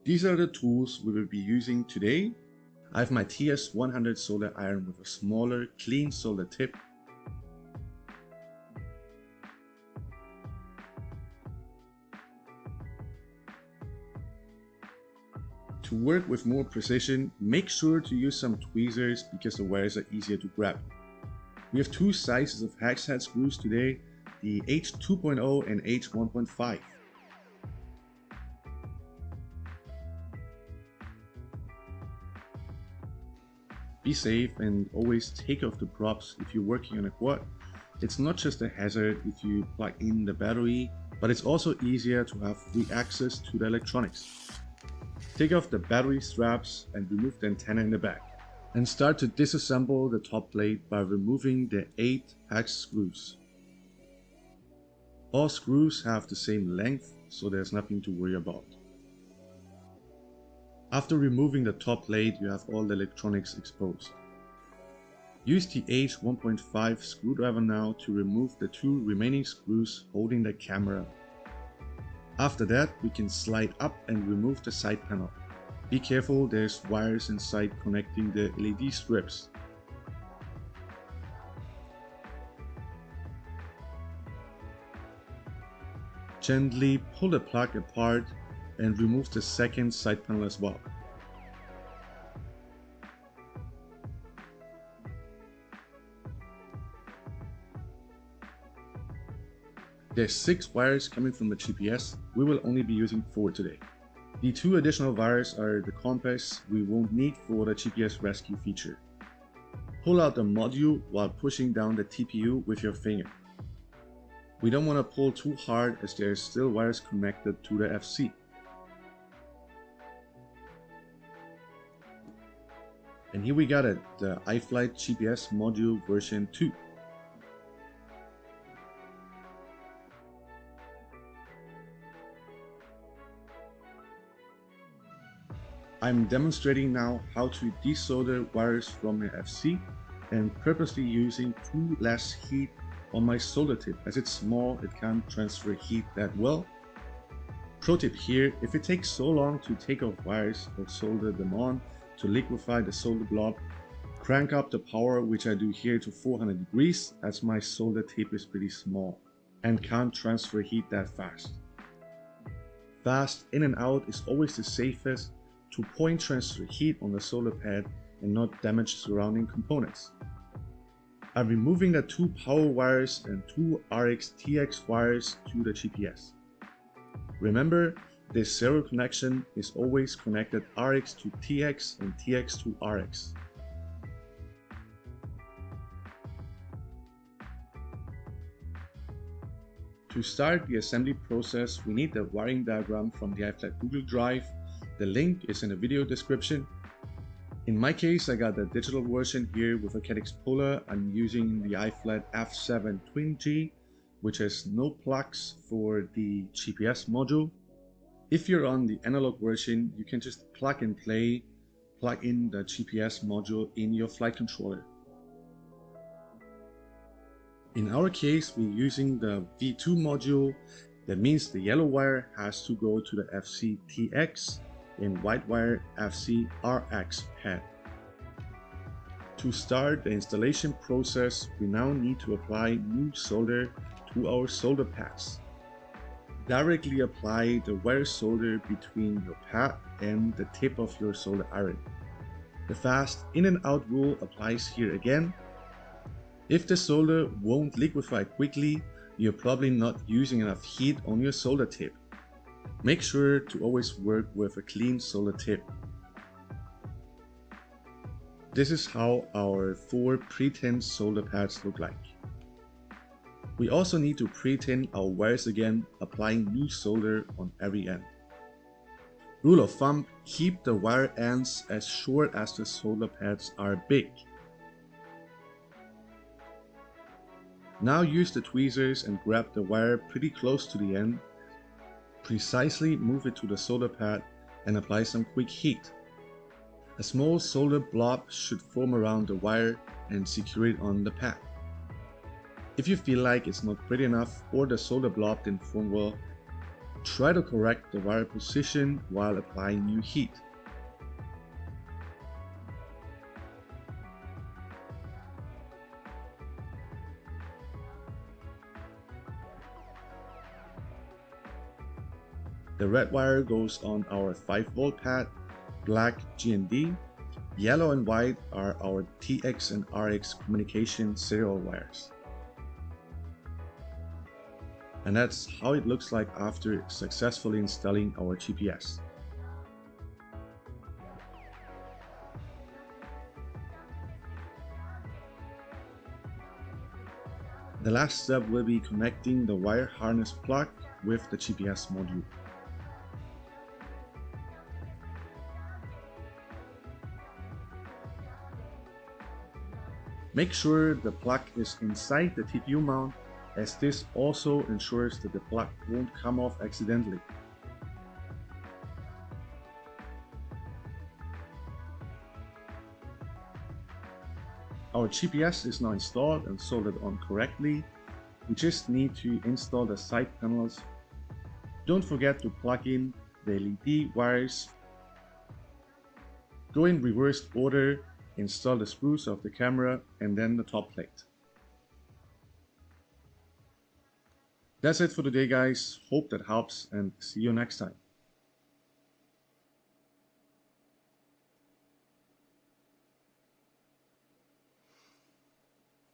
These are the tools we will be using today. I have my TS100 solder iron with a smaller, clean solder tip. To work with more precision, make sure to use some tweezers because the wires are easier to grab. We have two sizes of hex head screws today, the H2.0 and H1.5. Be safe and always take off the props if you're working on a quad. It's not just a hazard if you plug in the battery, but it's also easier to have free access to the electronics. Take off the battery straps and remove the antenna in the back. And start to disassemble the top plate by removing the 8 hex screws. All screws have the same length, so there's nothing to worry about. After removing the top plate, you have all the electronics exposed. Use the H1.5 screwdriver now to remove the 2 remaining screws holding the camera. After that, we can slide up and remove the side panel. Be careful, there's wires inside connecting the LED strips. Gently pull the plug apart and remove the second side panel as well. There's 6 wires coming from the GPS, we will only be using 4 today. The 2 additional wires are the compass we won't need for the GPS rescue feature. Pull out the module while pushing down the TPU with your finger. We don't want to pull too hard as there are still wires connected to the FC. And here we got it, the iFlight GPS Module version 2. I'm demonstrating now how to desolder wires from the FC and purposely using 2 less heat on my solder tip. As it's small, it can't transfer heat that well. Pro tip here, if it takes so long to take off wires or solder them on to liquefy the solder blob, crank up the power, which I do here, to 400 degrees as my solder tip is pretty small and can't transfer heat that fast. Fast in and out is always the safest to point transfer heat on the solder pad and not damage surrounding components. I'm removing the 2 power wires and 2 RX-TX wires to the GPS. Remember, this serial connection is always connected RX to TX and TX to RX. To start the assembly process, we need the wiring diagram from the iFlight Google Drive. The link is in the video description. In my case, I got the digital version here with a Caddx Polar. I'm using the iFlight F5 TwinG, which has no plugs for the GPS module. If you're on the analog version, you can just plug and play, plug in the GPS module in your flight controller. In our case, we're using the V2 module. That means the yellow wire has to go to the FC TX and white wire FC RX pad. To start the installation process, we now need to apply new solder to our solder pads. Directly apply the wire solder between your pad and the tip of your solder iron. The fast in and out rule applies here again. If the solder won't liquefy quickly, you're probably not using enough heat on your solder tip. Make sure to always work with a clean solder tip. This is how our 4 pre-tinned solder pads look like. We also need to pre-tin our wires again, applying new solder on every end. Rule of thumb, keep the wire ends as short as the solder pads are big. Now use the tweezers and grab the wire pretty close to the end. Precisely move it to the solder pad and apply some quick heat. A small solder blob should form around the wire and secure it on the pad. If you feel like it's not pretty enough or the solder blob didn't form well, Try to correct the wire position while applying new heat. The red wire goes on our 5-volt pad, black GND, yellow and white are our TX and RX communication serial wires. And that's how it looks like after successfully installing our GPS. The last step will be connecting the wire harness plug with the GPS module. Make sure the plug is inside the TPU mount, as this also ensures that the plug won't come off accidentally. Our GPS is now installed and soldered on correctly. We just need to install the side panels. Don't forget to plug in the LED wires. Go in reverse order, install the screws of the camera and then the top plate. That's it for today guys, hope that helps and see you next time.